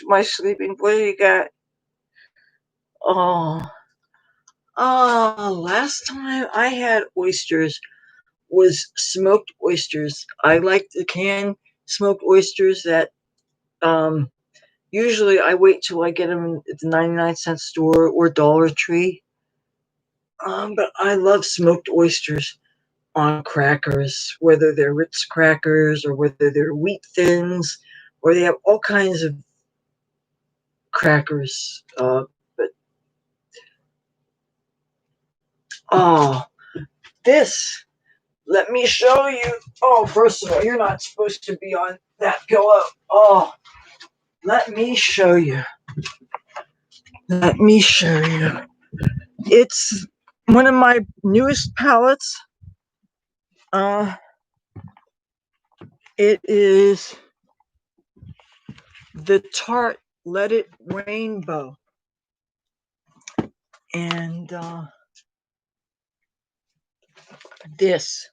my sleeping. What do you got? Oh, last time I had oysters was smoked oysters. I like the canned smoked oysters that usually I wait till I get them at the 99-cent store or Dollar Tree. But I love smoked oysters on crackers, whether they're Ritz crackers or whether they're wheat thins, or they have all kinds of crackers. But oh, this. Let me show you. Oh, first of all, you're not supposed to be on that pillow. Oh, let me show you. Let me show you. It's one of my newest palettes. It is the Tarte Let It Rainbow. And this.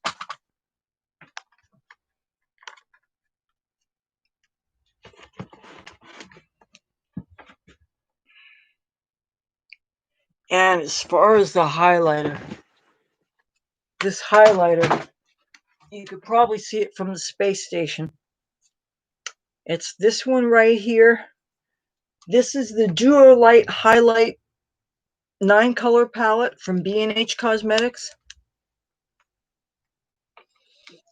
And as far as the highlighter, this highlighter, you could probably see it from the space station. It's this one right here. This is the Duo Light Highlight 9-color palette from B&H Cosmetics.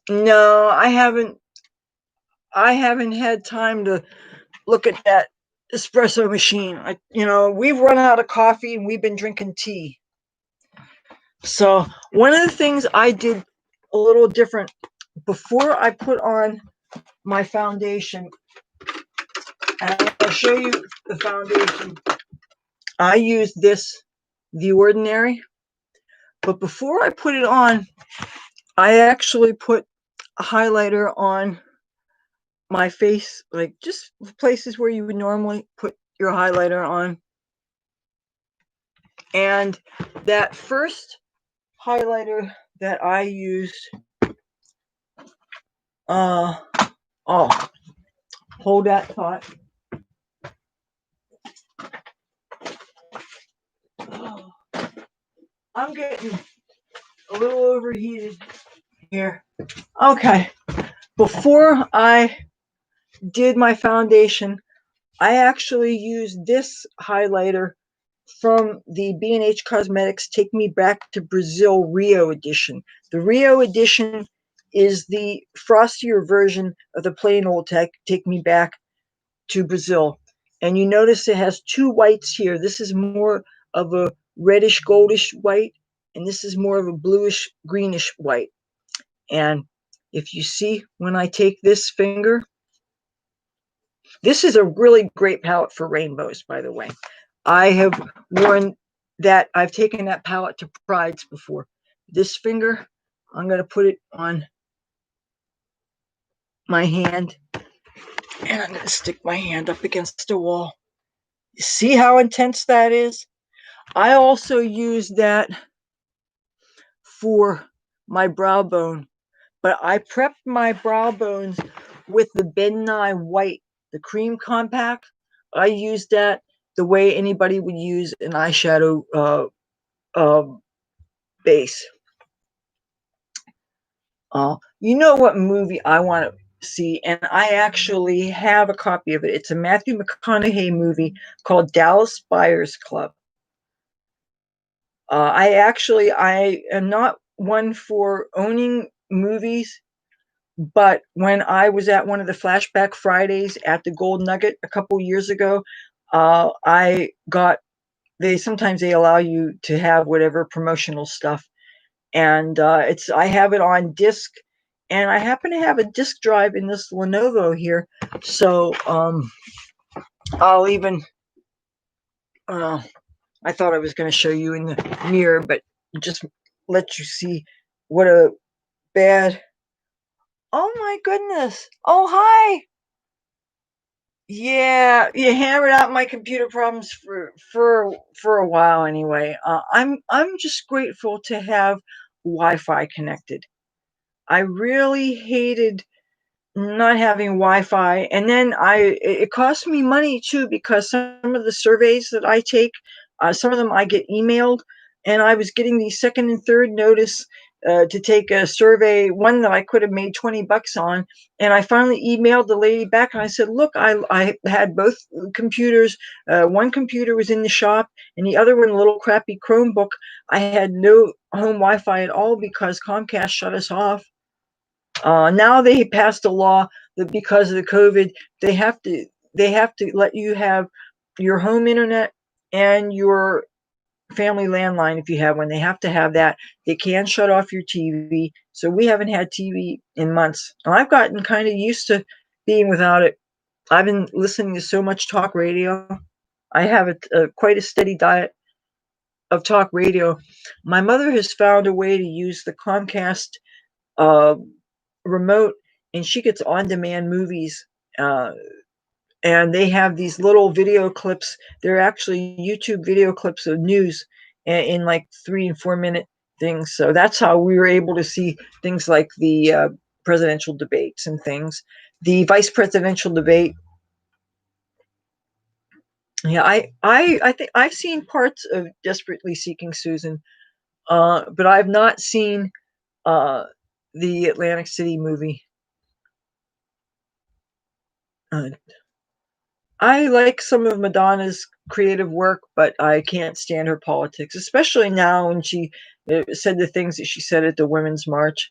No, I haven't had time to look at that espresso machine. We've run out of coffee and we've been drinking tea. So one of the things I did a little different before I put on my foundation, and I'll show you the foundation. I use this, The Ordinary, but before I put it on, I actually put a highlighter on my face, like just places where you would normally put your highlighter on. And that first highlighter that I used, hold that thought. Oh, I'm getting a little overheated here. Okay, before I did my foundation, I actually used this highlighter from the B&H Cosmetics Take Me Back to Brazil Rio edition. The Rio edition is the frostier version of the plain old Take Me Back to Brazil. And you notice it has two whites here. This is more of a reddish goldish white, and this is more of a bluish greenish white. And if you see when I take this finger, this is a really great palette for rainbows, by the way. I have worn that I've taken that palette to prides before. This finger, I'm going to put it on my hand, and I'm going to stick my hand up against a wall. See how intense that is? I also use that for my brow bone, but I prepped my brow bones with the Ben Nye White, the cream compact. I used that the way anybody would use an eyeshadow uh, base. You know what movie I want to see, and I actually have a copy of it. It's a Matthew McConaughey movie called Dallas Buyers Club. I am not one for owning movies, but when I was at one of the Flashback Fridays at the Gold Nugget a couple years ago, I got they sometimes they allow you to have whatever promotional stuff, and I have it on disc, and I happen to have a disc drive in this Lenovo here, so I'll even uh, I thought I was going to show you in the mirror, but just let you see what a bad. Oh my goodness! Oh hi! Yeah, you hammered out my computer problems for a while anyway. I'm just grateful to have Wi-Fi connected. I really hated not having Wi-Fi, and then it cost me money too because some of the surveys that I take, some of them I get emailed, and I was getting the second and third notice to take a survey, one that I could have made $20 on, and I finally emailed the lady back and I said, look, I had both computers. One computer was in the shop, and the other one, a little crappy Chromebook. I had no home Wi-Fi at all because Comcast shut us off. Now they passed a law that because of the COVID, they have to they have to let you have your home internet and your family landline if you have one. They have to have that. They can shut off your TV. So we haven't had TV in months. And I've gotten kind of used to being without it. I've been listening to so much talk radio. I have quite a steady diet of talk radio. My mother has found a way to use the Comcast uh, remote, and she gets on-demand movies, uh, and they have these little video clips. They're actually YouTube video clips of news in like 3 and 4 minute things. So that's how we were able to see things like the presidential debates and things. The vice presidential debate. Yeah, I think I've seen parts of Desperately Seeking Susan, but I've not seen uh, the Atlantic City movie. Uh, I like some of Madonna's creative work, but I can't stand her politics, especially now when she said the things that she said at the Women's March.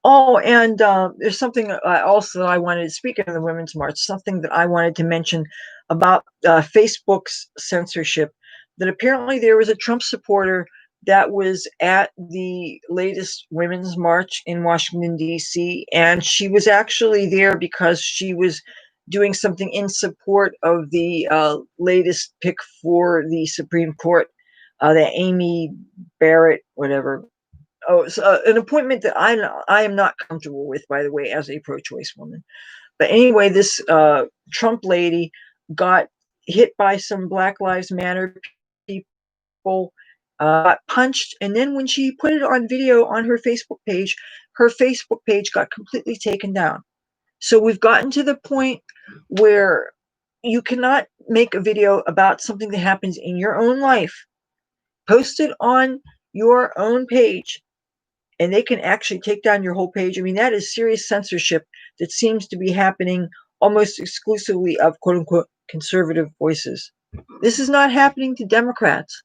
Oh, and there's something also that I wanted, speaking of the Women's March, something that I wanted to mention about Facebook's censorship. That apparently there was a Trump supporter that was at the latest Women's March in Washington, D.C., and she was actually there because she was doing something in support of the latest pick for the Supreme Court, the Amy Barrett, whatever. Oh, it's an appointment that I am not comfortable with, by the way, as a pro-choice woman. But anyway, this Trump lady got hit by some Black Lives Matter people, got punched, and then when she put it on video on her Facebook page got completely taken down. So we've gotten to the point where you cannot make a video about something that happens in your own life, post it on your own page, and they can actually take down your whole page. I mean, that is serious censorship that seems to be happening almost exclusively of quote unquote conservative voices. This is not happening to Democrats.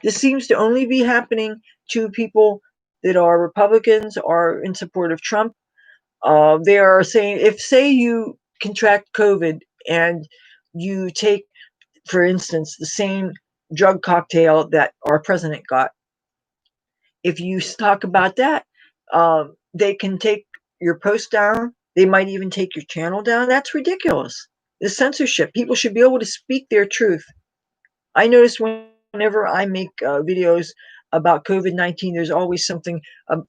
This seems to only be happening to people that are Republicans or in support of Trump. They are saying, if say you contract COVID and you take, for instance, the same drug cocktail that our president got, if you talk about that, they can take your post down. They might even take your channel down. That's ridiculous. The censorship. People should be able to speak their truth. I noticed when whenever I make videos about COVID-19, there's always something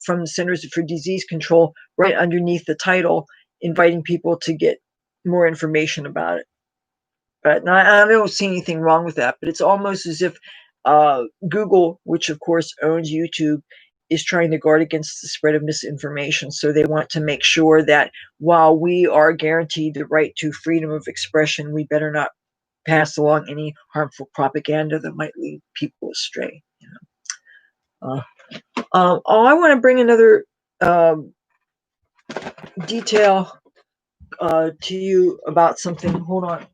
from the Centers for Disease Control right underneath the title, inviting people to get more information about it. But I don't see anything wrong with that. But it's almost as if Google, which of course owns YouTube, is trying to guard against the spread of misinformation. So they want to make sure that while we are guaranteed the right to freedom of expression, we better not pass along any harmful propaganda that might lead people astray. I want to bring another detail to you about something. Hold on.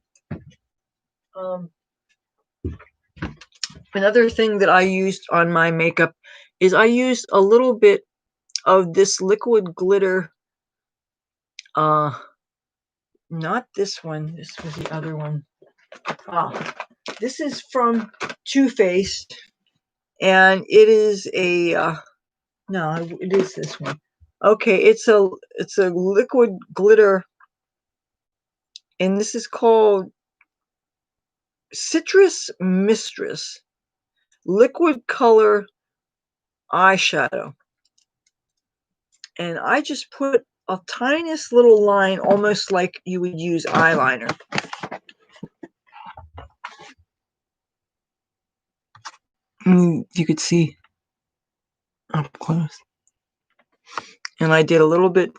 Another thing that I used on my makeup is I used a little bit of this liquid glitter. Not this one. This was the other one. This is from Too Faced, and it is a no, it is this one. Okay, it's a liquid glitter, and this is called Citrus Mistress Liquid Color Eyeshadow. And I just put a tiniest little line, almost like you would use eyeliner. You could see up close. And I did a little bit.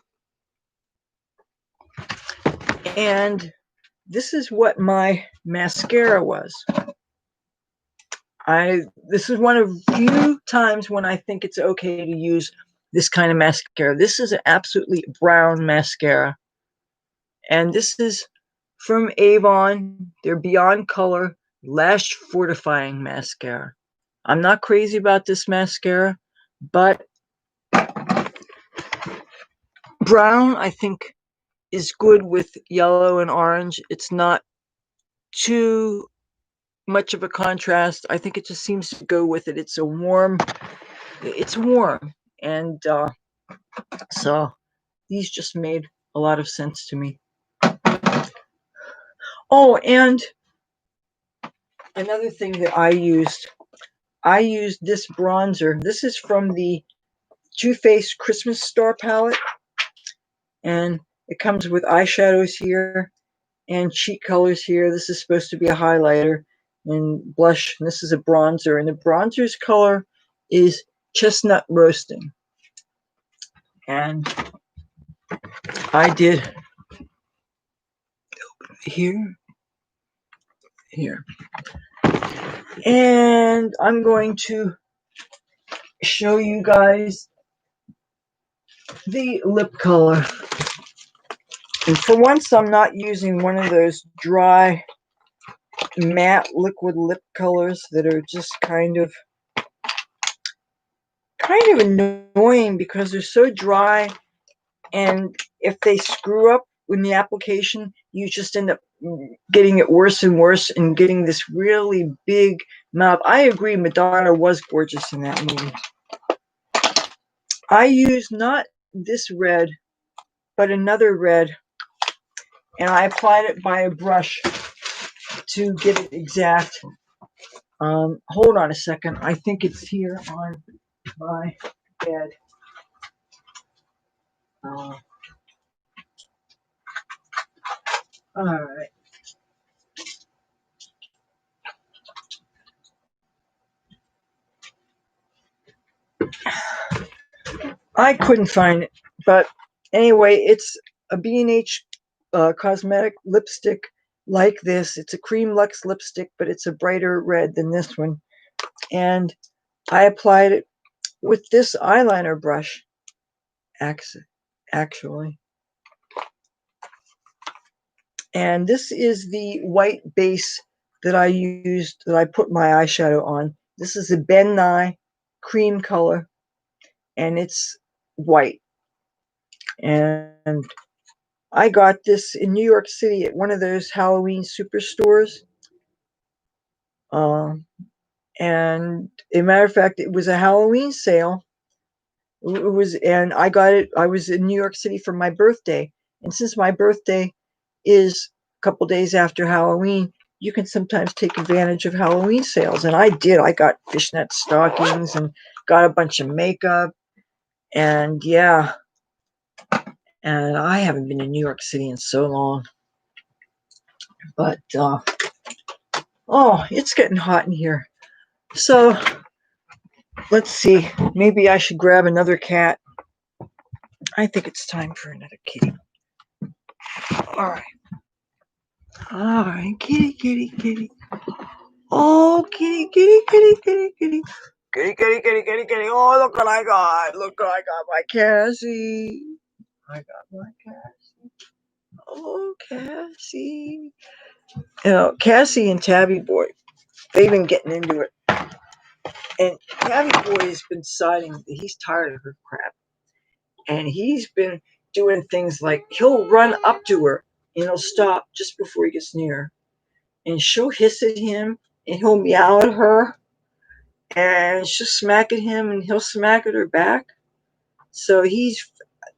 And this is what my mascara was. This is one of few times when I think it's okay to use this kind of mascara. This is an absolutely brown mascara. And this is from Avon, their Beyond Color Lash Fortifying Mascara. I'm not crazy about this mascara, but brown, I think, is good with yellow and orange. It's not too much of a contrast. I think it just seems to go with it. It's warm. And so these just made a lot of sense to me. Oh, and another thing that I used this bronzer. This is from the Too Faced Christmas Star palette, and it comes with eyeshadows here and cheek colors here. This is supposed to be a highlighter and blush, and this is a bronzer, and the bronzer's color is Chestnut Roasting. And I did here, and I'm going to show you guys the lip color. And for once, I'm not using one of those dry matte liquid lip colors that are just kind of annoying because they're so dry, and if they screw up in the application, you just end up getting it worse and worse and getting this really big mouth. I agree, Madonna was gorgeous in that movie. I used not this red, but another red, and I applied it by a brush to get it exact. Hold on a second. I think it's here on my bed. All right. I couldn't find it, but anyway, it's a B&H cosmetic lipstick like this. It's a cream luxe lipstick, but it's a brighter red than this one. And I applied it with this eyeliner brush, actually. And this is the white base that I used, that I put my eyeshadow on. This is a Ben Nye cream color, and it's white. And I got this in New York City at one of those Halloween superstores. And as a matter of fact, it was a Halloween sale. And I got it. I was in New York City for my birthday. And since my birthday is a couple days after Halloween, you can sometimes take advantage of Halloween sales. And I did. I got fishnet stockings and got a bunch of makeup. And yeah, and I haven't been in New York City in so long. But, oh, it's getting hot in here. So, let's see. Maybe I should grab another cat. I think it's time for another kitty. All right. All right. Kitty, kitty, kitty. Oh, kitty, kitty, kitty, kitty, kitty. Kitty, kitty, kitty, kitty, kitty. Oh, look what I got. Look what I got. My Cassie. I got my Cassie. Oh, Cassie. You know, Cassie and Tabby Boy, they've been getting into it. And Tabby Boy has been deciding that he's tired of her crap. And he's been doing things like he'll run up to her and he'll stop just before he gets near her. And she'll hiss at him and he'll meow at her. And she'll smack at him and he'll smack at her back. So he's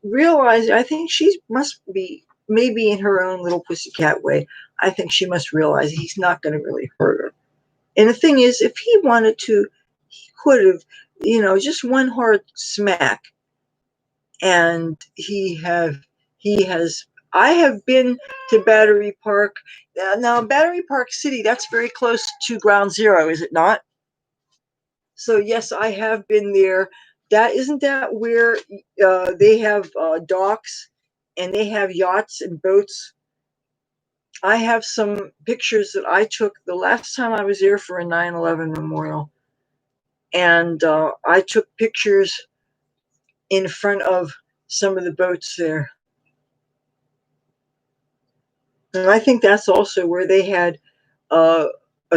realized, I think she must be, maybe in her own little pussycat way, I think she must realize he's not going to really hurt her. And the thing is, if he wanted to, he could have, just one hard smack. And he has, I have been to Battery Park. Now, Battery Park City, that's very close to Ground Zero, is it not? So yes, I have been there. That isn't that where they have docks and they have yachts and boats. I have some pictures that I took the last time I was there for a 9/11 memorial, and I took pictures in front of some of the boats there. And I think that's also where they had a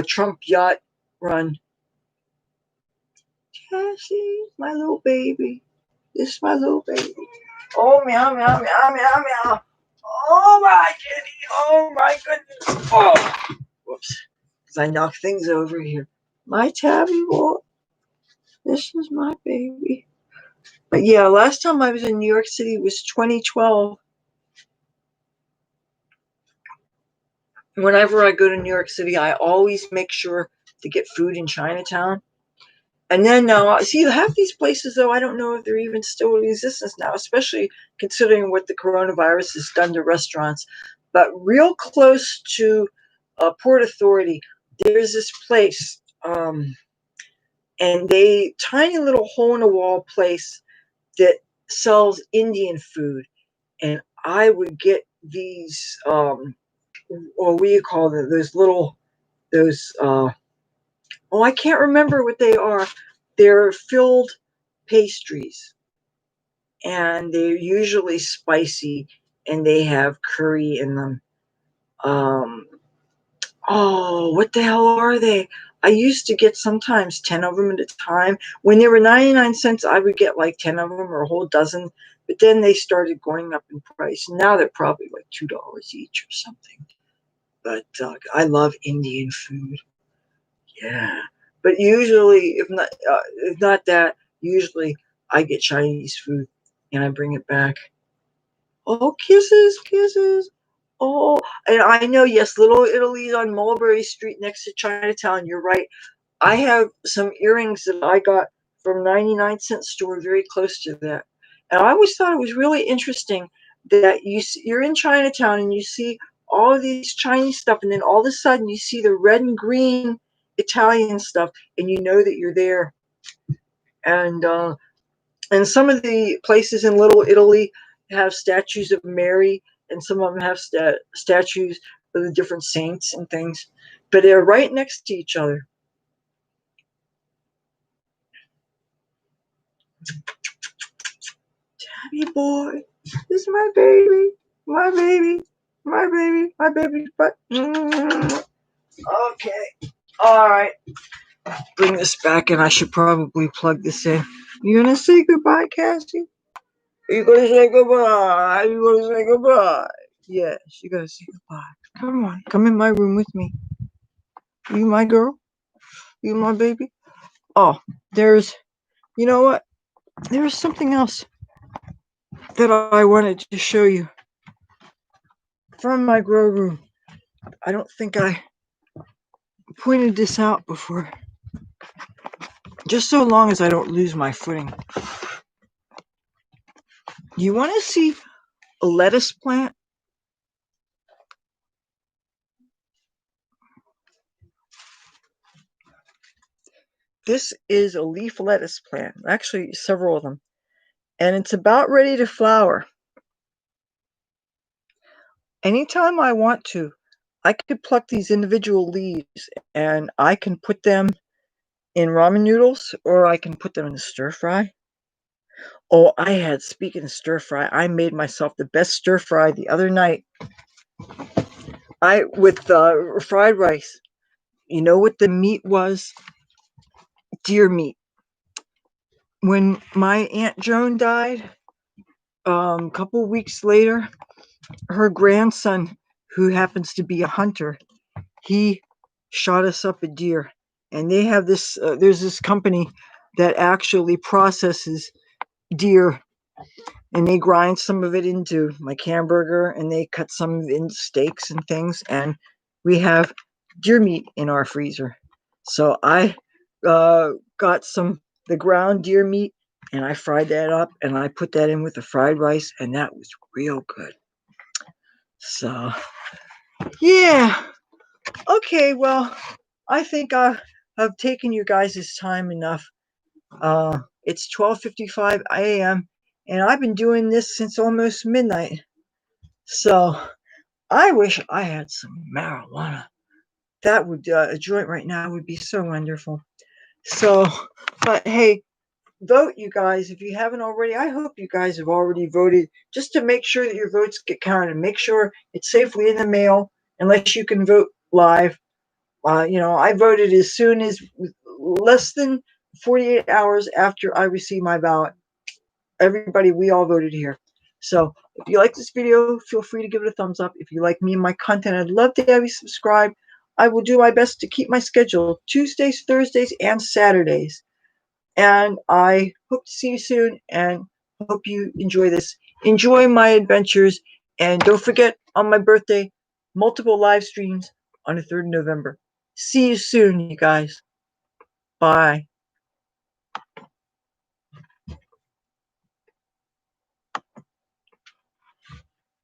Trump yacht run. Cassie, my little baby. This is my little baby. Oh, meow, meow, meow, meow, meow. Oh, my kitty. Oh, my goodness. Oh, whoops. Because I knocked things over here. My Tabby boy. This is my baby. But yeah, last time I was in New York City was 2012. Whenever I go to New York City, I always make sure to get food in Chinatown. And then now, see, half these places, though, I don't know if they're even still in existence now, especially considering what the coronavirus has done to restaurants. But real close to Port Authority, there's this place, and tiny little hole in the wall place that sells Indian food. And I would get these, or what do you call them? I can't remember what they are. They're filled pastries, and they're usually spicy, and they have curry in them. What the hell are they? I used to get sometimes 10 of them at a time. When they were 99 cents, I would get like 10 of them or a whole dozen. But then they started going up in price. Now they're probably like $2 each or something. But I love Indian food. Yeah. But usually, if not that, usually I get Chinese food and I bring it back. Oh, kisses, kisses. Oh, and I know, yes, Little Italy's on Mulberry Street next to Chinatown. You're right. I have some earrings that I got from 99-cent store very close to that. And I always thought it was really interesting that you're in Chinatown and you see all of these Chinese stuff, and then all of a sudden you see the red and green Italian stuff, and you know that you're there. And some of the places in Little Italy have statues of Mary, and some of them have statues of the different saints and things, but they're right next to each other. Tabby boy, this is my baby, my baby, my baby, my baby. But okay, all right. Bring this back, and I should probably plug this in. You gonna say goodbye, Cassie? Are you gonna say goodbye? Are you gonna say goodbye? Yes, you gotta say goodbye. Come on, come in my room with me. You my girl? You my baby? Oh, you know what? There's something else that I wanted to show you from my grow room. I don't think I pointed this out before. Just so long as I don't lose my footing. You want to see a lettuce plant? This is a leaf lettuce plant, actually several of them, and it's about ready to flower. Anytime I want to, I could pluck these individual leaves and I can put them in ramen noodles or I can put them in a stir fry. Oh, speaking of stir fry, I made myself the best stir fry the other night. With fried rice. You know what the meat was? Deer meat. When my Aunt Joan died, a couple weeks later, her grandson, who happens to be a hunter, he shot us up a deer. And they have this, there's this company that actually processes deer, and they grind some of it into like hamburger and they cut some of it into steaks and things. And we have deer meat in our freezer. So I got the ground deer meat and I fried that up and I put that in with the fried rice and that was real good. So, yeah. Okay, well, I think I've taken you guys' time enough. It's 12:55 a.m. and I've been doing this since almost midnight. So I wish I had some marijuana. That would a joint right now would be so wonderful. So, but hey, vote, you guys, if you haven't already. I hope you guys have already voted, just to make sure that your votes get counted and make sure it's safely in the mail, unless you can vote live. I voted as soon as less than 48 hours after I received my ballot. Everybody, we all voted here. So if you like this video, feel free to give it a thumbs up. If you like me and my content, I'd love to have you subscribe. I will do my best to keep my schedule Tuesdays, Thursdays, and Saturdays. And I hope to see you soon and hope you enjoy this. Enjoy my adventures. And don't forget, on my birthday, multiple live streams on the 3rd of November. See you soon, you guys. Bye.